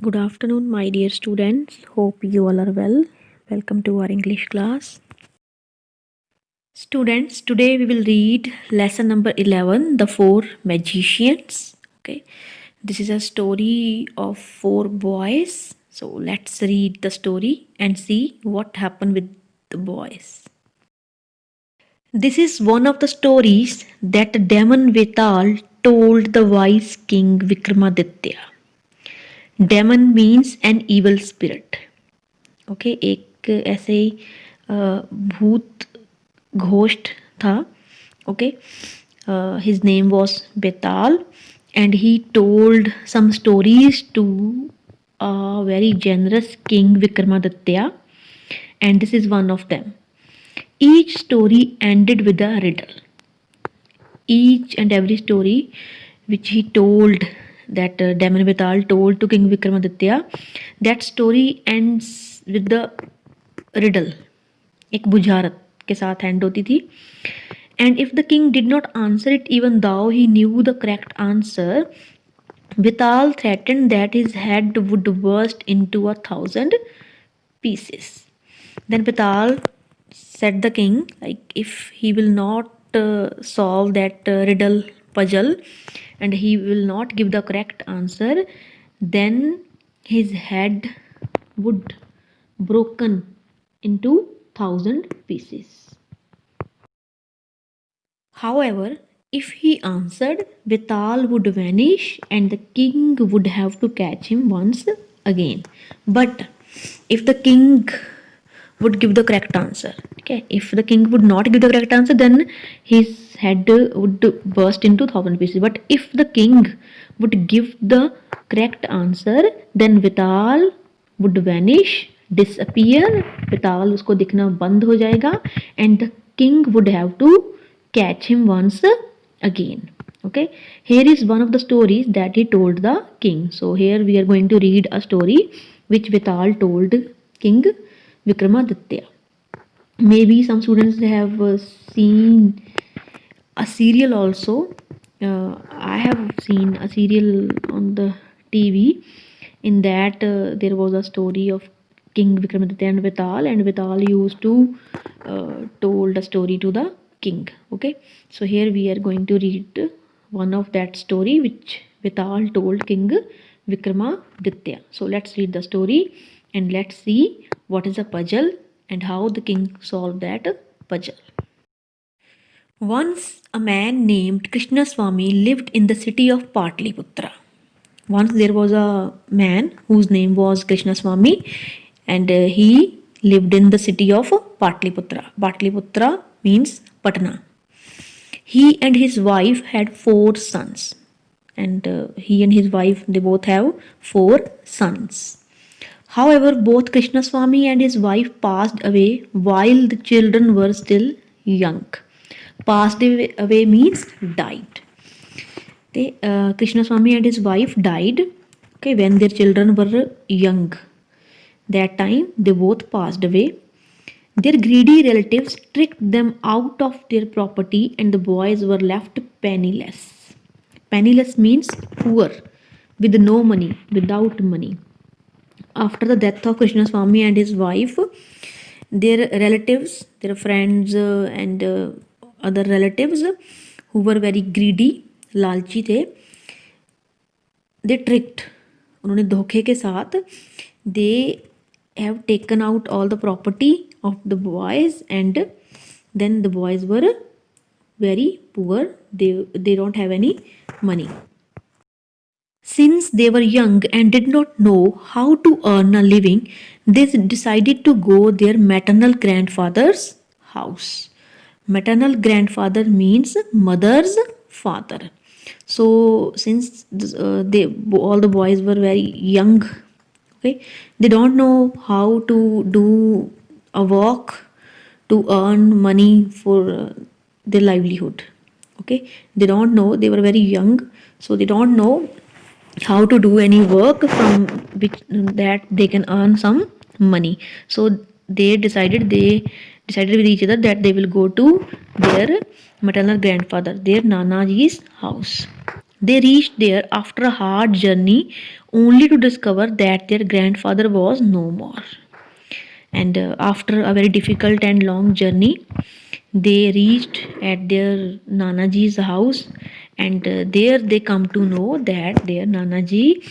Good afternoon, my dear students. Hope you all are well. Welcome to our English class. Students, today we will read lesson number 11, The Four Magicians. Okay, this is a story of four boys. So let's read the story and see what happened with the boys. This is one of the stories that Demon Vetal told the wise king Vikramaditya. Demon means an evil spirit. Okay एक ऐसे भूत ghost था. Okay his name was Betaal and he told some stories to a very generous king Vikramaditya, and this is one of them. Each story ended with a riddle. Each and every story which he told, that Demon Betal told to King Vikramaditya, that story ends with the riddle. एक बुझारत के साथ and होती थी. And if the king did not answer it, even though he knew the correct answer, Vital threatened that his head would burst into 1,000 pieces. Then Vital said the king, like, if he will not solve that riddle puzzle and he will not give the correct answer, then his head would broken into 1,000 pieces. However, if he answered, Vital would vanish and the king would have to catch him once again. But if the king would give the correct answer, okay, if the king would not give the correct answer, then his head would burst into 1,000 pieces. But if the king would give the correct answer, then Vital would vanish, disappear. Vital उसको दिखना बंद हो जाएगा and the king would have to catch him once again. Okay, here is one of the stories that he told the king. So here we are going to read a story which Vital told King Vikramaditya. Maybe some students have seen a serial also. I have seen a serial on the TV. In that there was a story of King Vikramaditya and Vital used to told a story to the king. Okay, so here we are going to read one of that story which Vital told King Vikramaditya. So let's read the story and let's see what is a puzzle and how the king solved that puzzle. Once a man named Krishnaswamy lived in the city of Patliputra. Once there was a man whose name was Krishnaswamy, and he lived in the city of Patliputra. Patliputra means Patna. He and his wife had 4 sons, and he and his wife, they both have 4 sons. However, both Krishnaswamy and his wife passed away while the children were still young. Passed away means died. Krishnaswamy and his wife died, okay, when their children were young. That time they both passed away. Their greedy relatives tricked them out of their property and the boys were left penniless. Penniless means poor, with no money, without money. After the death of Krishnaswamy and his wife, their relatives, their friends and other relatives who were very greedy, लालची थे, they tricked, उन्होंने धोखे के साथ, they have taken out all the property of the boys and then the boys were very poor, they don't have any money. Since they were young and did not know how to earn a living, they decided to go their maternal grandfather's house. Maternal grandfather means mother's father. So since all the boys were very young, okay, they don't know how to do a work to earn money for their livelihood. Okay, they don't know, they were very young, so they don't know how to do any work from which that they can earn some money. So they decided with each other that they will go to their maternal grandfather, their Nanaji's house. They reached there after a hard journey, only to discover that their grandfather was no more. And after a very difficult and long journey, they reached at their Nanaji's house, and there they come to know that their Nanaji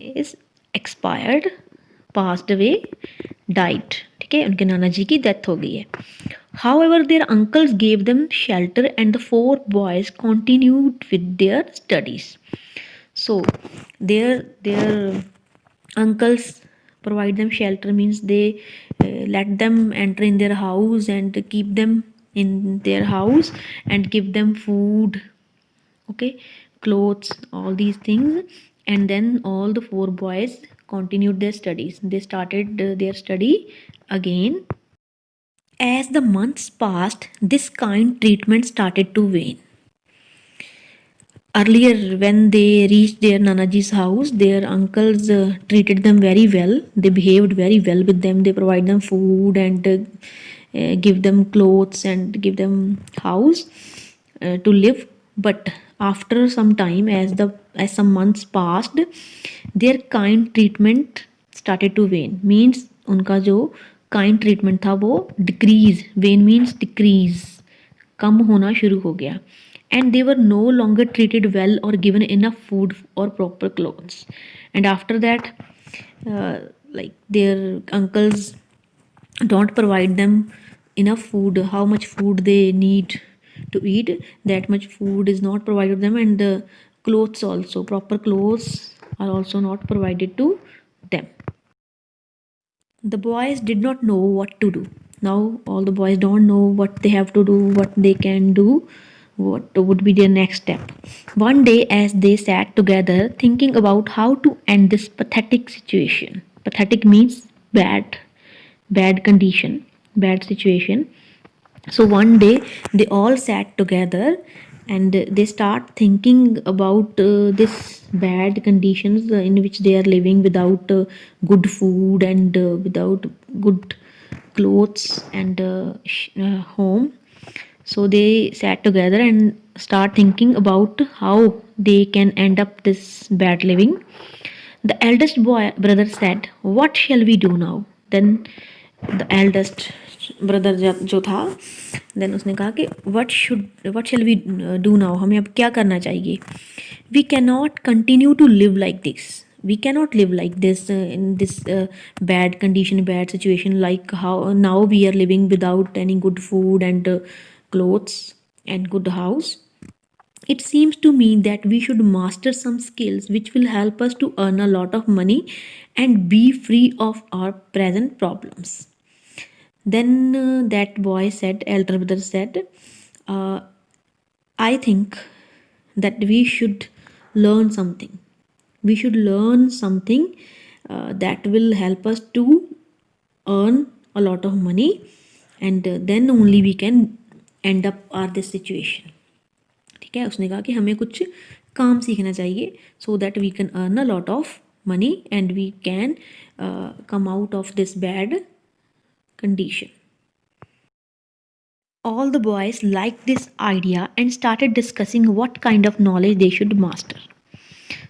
is expired, passed away, died. ठीक है, उनके नाना जी की death हो गई है. However, their uncles gave them shelter and the four boys continued with their studies. So their uncles provide them shelter, means they let them enter in their house and keep them in their house and give them food, okay, clothes, all these things. And then all the four boys continued their studies. They started their study again. As the months passed, this kind treatment started to wane. Earlier, when they reached their Nanaji's house, their uncles treated them very well. They behaved very well with them. They provide them food and give them clothes and give them house to live. But after some time, as some months passed, their kind treatment started to wane. Means उनका जो kind treatment था वो decrease. Wane means decrease. कम होना शुरू हो गया. And they were no longer treated well or given enough food or proper clothes. And after that, like their uncles don't provide them enough food. How much food they need to eat, that much food is not provided them. And clothes also, proper clothes are also not provided to them. The boys did not know what to do. Now all the boys don't know what they have to do, what they can do, what would be their next step. One day, as they sat together thinking about how to end this pathetic situation, pathetic means bad condition, bad situation. So one day they all sat together and they start thinking about this bad conditions in which they are living, without good food and without good clothes and home. So they sat together and start thinking about how they can end up this bad living. The eldest brother said, "What shall we do now?" Then the eldest brother जो था, then उसने कहा कि what shall we do now? हमें अब क्या करना चाहिए? We cannot continue to live like this. We cannot live like this in this bad condition, bad situation, like how now we are living without any good food and clothes and good house. It seems to me that we should master some skills which will help us to earn a lot of money and be free of our present problems. Then that boy said, elder brother said, I think that we should learn something. We should learn something that will help us to earn a lot of money, and then only we can end up our this situation. ठीक है, उसने कहा कि हमें कुछ काम सीखना चाहिए so that we can earn a lot of money and we can come out of this bad condition. All the boys liked this idea and started discussing what kind of knowledge they should master.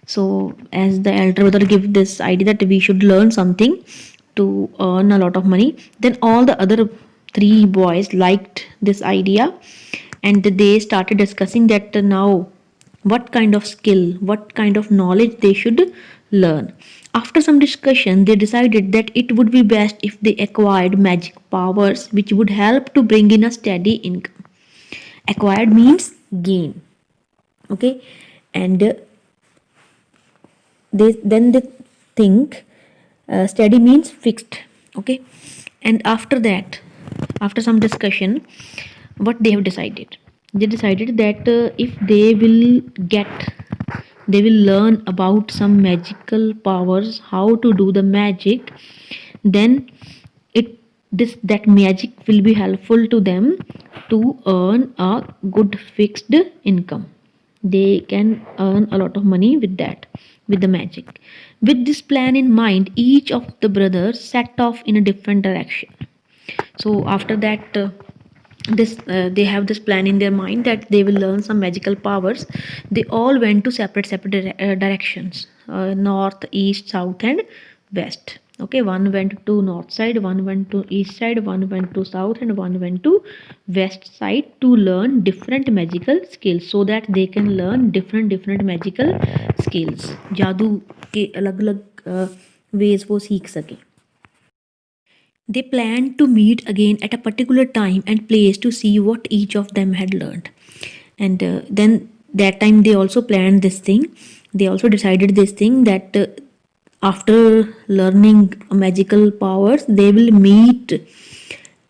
So as the elder brother gave this idea that we should learn something to earn a lot of money, then all the other three boys liked this idea and they started discussing that now what kind of skill, what kind of knowledge they should learn. After some discussion, they decided that it would be best if they acquired magic powers which would help to bring in a steady income. Acquired means gain. Okay, and they think steady means fixed. Okay, and after that, after some discussion, what they have decided, they decided that if they will learn about some magical powers, how to do the magic, then that magic will be helpful to them to earn a good fixed income. They can earn a lot of money with that, with the magic. With this plan in mind, each of the brothers set off in a different direction. So after that they have this plan in their mind that they will learn some magical powers. They all went to separate directions, north, east, south, and west. Okay, one went to north side, one went to east side, one went to south, and one went to west side to learn different magical skills, so that they can learn different magical skills. जादू के अलग अलग ways वो सीख सके. They planned to meet again at a particular time and place to see what each of them had learned. And then that time they also planned this thing. They also decided this thing that after learning magical powers, they will meet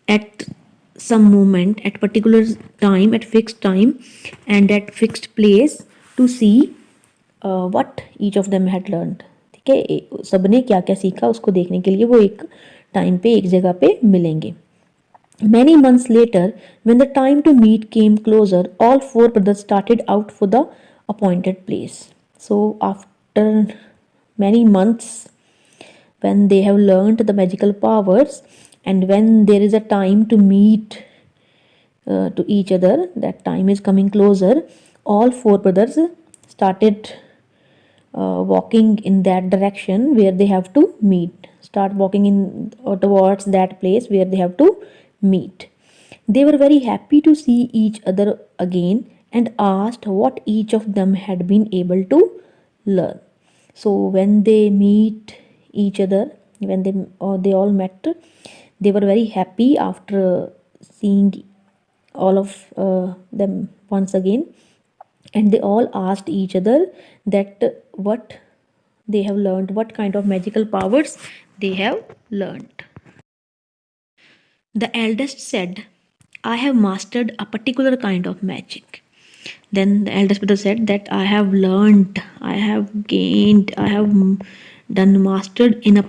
at some moment, at particular time, at fixed time, and at fixed place to see what each of them had learned. ठीक है, सबने क्या क्या सीखा उसको देखने के लिए वो एक टाइम पे एक जगह पे मिलेंगे. Many months later, when the time to meet came closer, all four brothers started out for the appointed place. So after many months, when they have learned the magical powers, and when there is a time to meet to each other, that time is coming closer, all four brothers started walking in that direction where they have to meet. Start walking in towards that place where they have to meet. They were very happy to see each other again and asked what each of them had been able to learn. So when they meet each other, when they all met, they were very happy after seeing all of them once again, and they all asked each other that what they have learned, what kind of magical powers they have learned. The eldest said, I have mastered a particular kind of magic. Then the eldest brother said that I have learned, I have gained, I have done mastered in a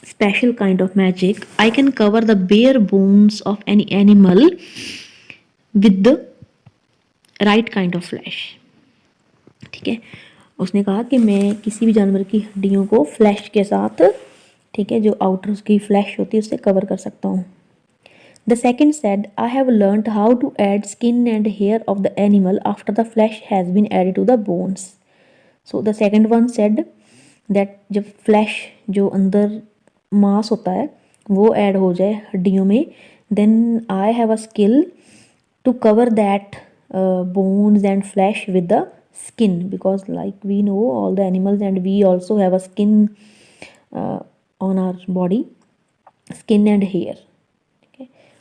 special kind of magic. I can cover the bare bones of any animal with the right kind of flesh. ठीक है, उसने कहा कि मैं किसी भी जानवर की हड्डियों को फ्लैश के साथ, ठीक है, जो आउटर उसकी फ्लैश होती है उससे कवर कर सकता हूँ. The second said, I have learnt how to add skin and hair of the animal after the flesh has been added to the bones. So the second one said that जब flesh जो अंदर मांस होता है वो add हो जाए हड्डियों में, then I have a skill to cover that bones and flesh with the skin, because like we know all the animals and we also have a skin on our body, skin and hair.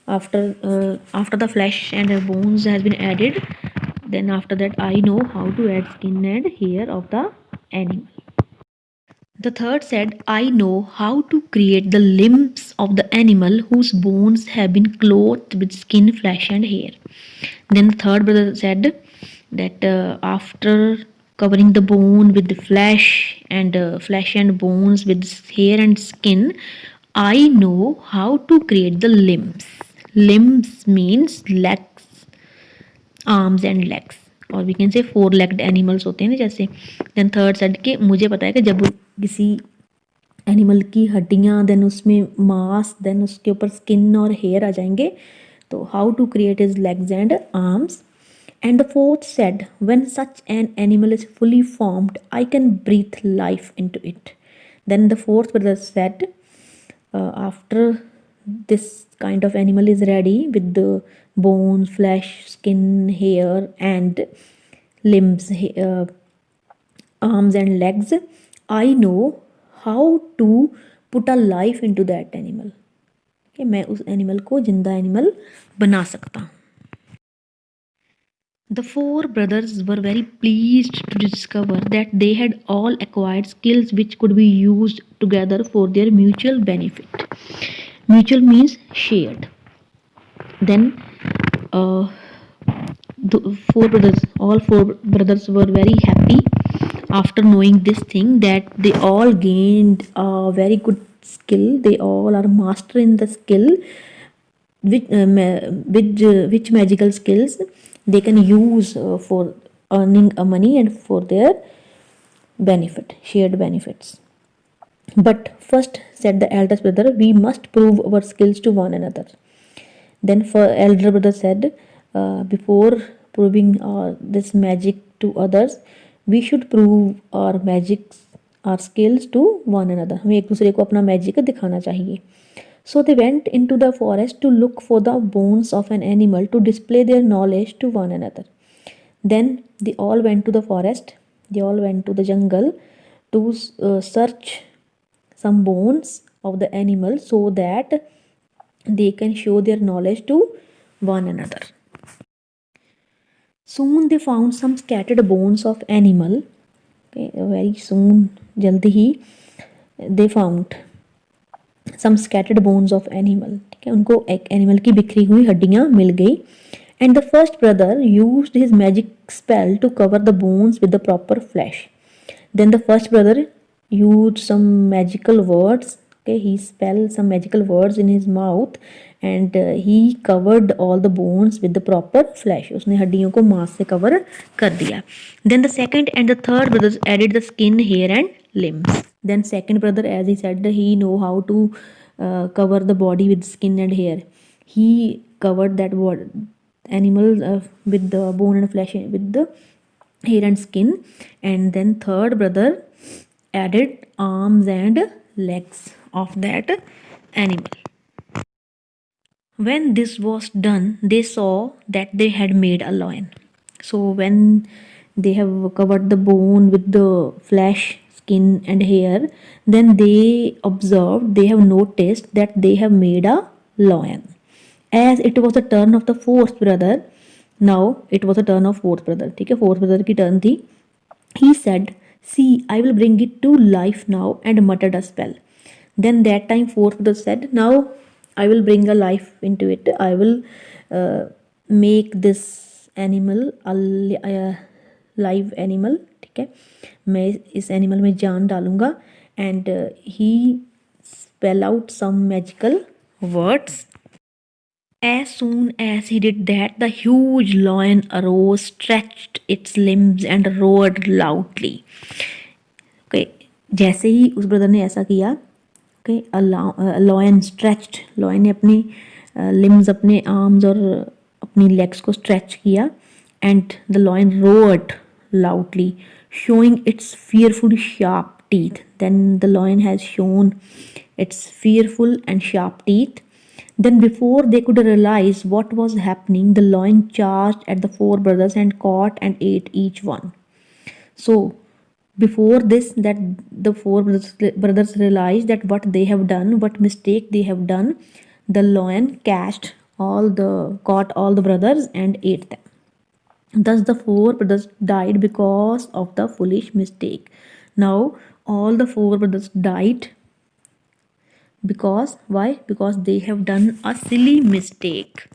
After the flesh and bones has been added, then after that I know how to add skin and hair of the animal. The third said, I know how to create the limbs of the animal whose bones have been clothed with skin, flesh and hair. Then the third brother said that after covering the bone with the flesh and bones with hair and skin, I know how to create the limbs. Limbs means legs, arms and legs, और we can say four legged animals होते हैं ना जैसे. Then third said के मुझे पता है कि जब किसी एनिमल की हड्डियाँ, देन उसमें मांस, देन उसके ऊपर स्किन और हेयर आ जाएंगे, तो how to create his legs and arms. And the fourth said, when such an animal is fully formed, I can breathe life into it. Then the fourth brother said, after this kind of animal is ready with the bones, flesh, skin, hair and limbs, arms and legs, I know how to put a life into that animal. कि मैं उस animal को जिंदा animal बना सकता हूँ. The four brothers were very pleased to discover that they had all acquired skills which could be used together for their mutual benefit. Mutual means shared. Then all four brothers were very happy after knowing this thing, that they all gained a very good skill. They all are master in the skill, which magical skills they can use for earning money and for their benefit, shared benefits. But first, said the eldest brother, we must prove our skills to one another. Then for elder brother said, before proving this magic to others, we should prove our magic, our skills to one another. हमें एक दूसरे को अपना magic दिखाना चाहिए. So they went into the forest to look for the bones of an animal to display their knowledge to one another. Then they all went to the forest, they all went to the jungle to search some bones of the animal so that they can show their knowledge to one another. Soon they found some scattered bones of animal. Okay, very soon, jaldi hi, they found some scattered bones of animal. ठीक है, उनको एक animal की बिखरी हुई हड्डियां मिल गई. And the first brother used his magic spell to cover the bones with the proper flesh. Then the first brother used some magical words. Okay, he spelled some magical words in his mouth and he covered all the bones with the proper flesh. उसने हड्डियों को मांस से cover कर दिया. Then the second and the third brothers added the skin, hair and limbs. Then second brother, as he said, he know how to cover the body with skin and hair. He covered that animal with the bone and flesh, with the hair and skin. And then third brother added arms and legs of that animal. When this was done, they saw that they had made a lion. So when they have covered the bone with the flesh, skin and hair, then they observed, they have noticed that they have made a lion. As it was the turn of the fourth brother, now it was the turn of fourth brother. ठीक है, fourth brother की turn थी. He said, see, I will bring it to life now, and muttered a spell. Then that time fourth brother said, now I will bring a life into it. I will make this animal a live animal. ठीक है, मैं इस animal में जान डालूंगा. And he spell out some magical words. As soon as he did that, the huge lion arose, stretched its limbs and roared loudly. Okay, जैसे ही उस brother ने ऐसा किया, okay, lion stretched, lion ने अपनी limbs, अपने arms और अपनी legs को stretch किया, and the lion roared loudly, showing its fearful sharp teeth. Then the lion has shown its fearful and sharp teeth. Then before they could realize what was happening, the lion charged at the four brothers and caught and ate each one. So before this, that the four brothers realized that what they have done, what mistake they have done, the lion caught all the brothers and ate them. Thus the four brothers died because of the foolish mistake. Now all the four brothers died. Because why? Because they have done a silly mistake.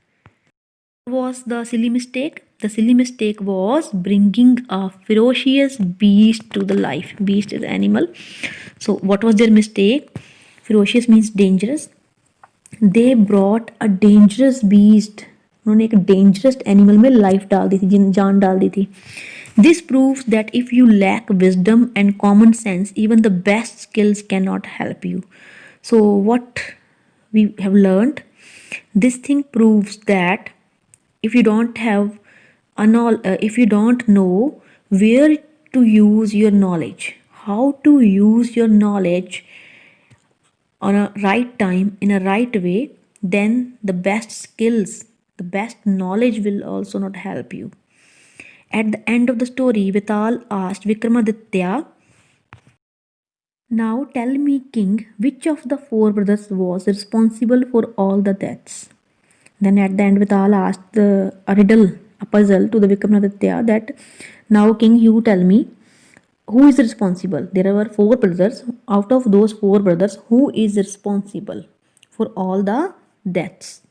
What was the silly mistake? The silly mistake was bringing a ferocious beast to the life. Beast is animal. So what was their mistake? Ferocious means dangerous. They brought a dangerous beast. उन्होंने एक dangerous animal में life डाल दी थी, जान डाल दी थी. This proves that if you lack wisdom and common sense, even the best skills cannot help you. So what we have learned, this thing proves that if you don't have if you don't know where to use your knowledge, how to use your knowledge on a right time, in a right way, then the best skills, the best knowledge will also not help you. At the end of the story, Vital asked Vikramaditya, now tell me, king, which of the four brothers was responsible for all the deaths? Then at the end, Vital asked a riddle, a puzzle to the Vikramaditya that, now king, you tell me, who is responsible? There were four brothers. Out of those four brothers, who is responsible for all the deaths?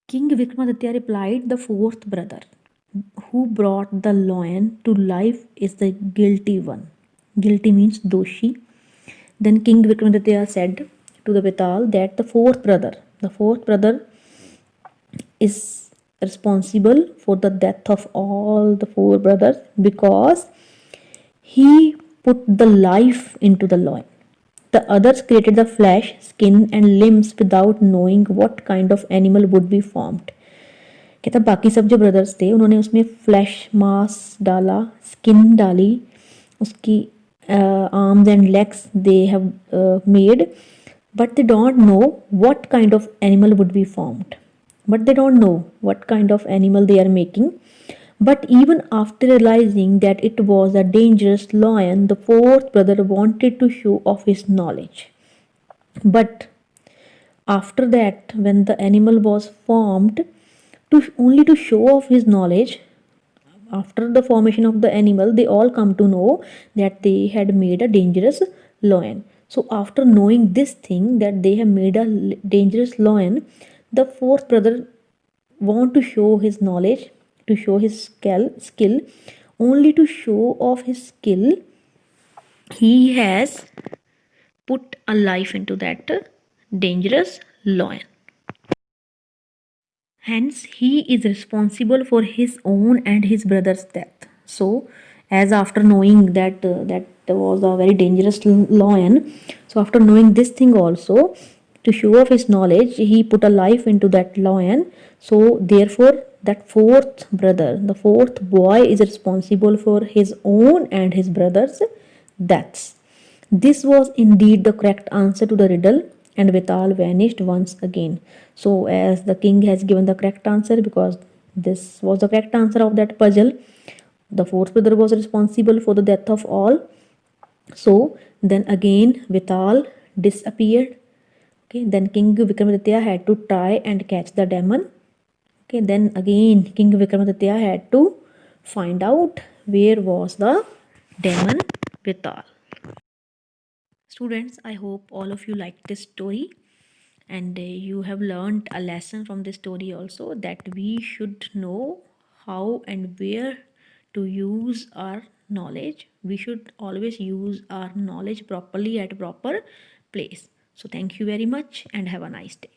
King Vikramaditya replied, the fourth brother who brought the lion to life is the guilty one. Guilty means doshi. Then King Vikramaditya said to the Vital that the fourth brother is responsible for the death of all the four brothers because he put the life into the lion. The others created the flesh, skin, and limbs without knowing what kind of animal would be formed. कहता बाकी सब जो brothers थे उन्होंने उसमें flash मास डाला, skin डाली, उसकी arms and legs they have made, but they don't know what kind of animal would be formed. But they don't know what kind of animal they are making. But even after realizing that it was a dangerous lion, the fourth brother wanted to show off his knowledge. But after that, when the animal was formed, only to show off his knowledge, after the formation of the animal, they all come to know that they had made a dangerous lion. So, after knowing this thing that they have made a dangerous lion, the fourth brother want to show his knowledge, to show his skill. Only to show off his skill, he has put a life into that dangerous lion. Hence, he is responsible for his own and his brother's death. So, as after knowing that was a very dangerous lion, so after knowing this thing also, to show off his knowledge, he put a life into that lion. So, therefore, that fourth brother, the fourth boy, is responsible for his own and his brother's deaths. This was indeed the correct answer to the riddle, and Vital vanished once again. So, as the king has given the correct answer, because this was the correct answer of that puzzle, the fourth brother was responsible for the death of all. So, then again Vital disappeared. Okay, then King Vikramaditya had to try and catch the demon. Okay, then again King Vikramaditya had to find out where was the demon Vital. Students, I hope all of you liked this story, and you have learned a lesson from this story also, that we should know how and where to use our knowledge. We should always use our knowledge properly at proper place. So thank you very much and have a nice day.